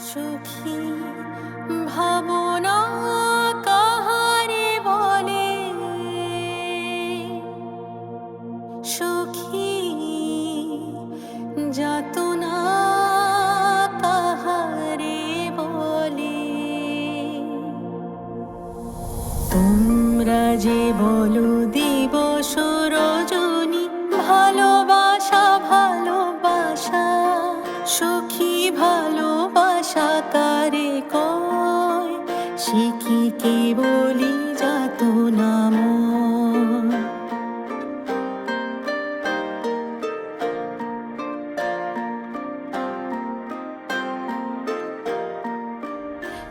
সুখী ভাবনা কাহারে বলে, সুখী যাতনা কাহারে বলে। তোমরা যে বলো দিবস রজনী, ভালোবাসা ভালোবাসা, সখী ভালোবাসা কারে কয়, সে কি কেবলি যাতনা ময়।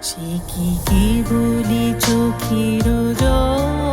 সে কি কেবলি চোখের জল,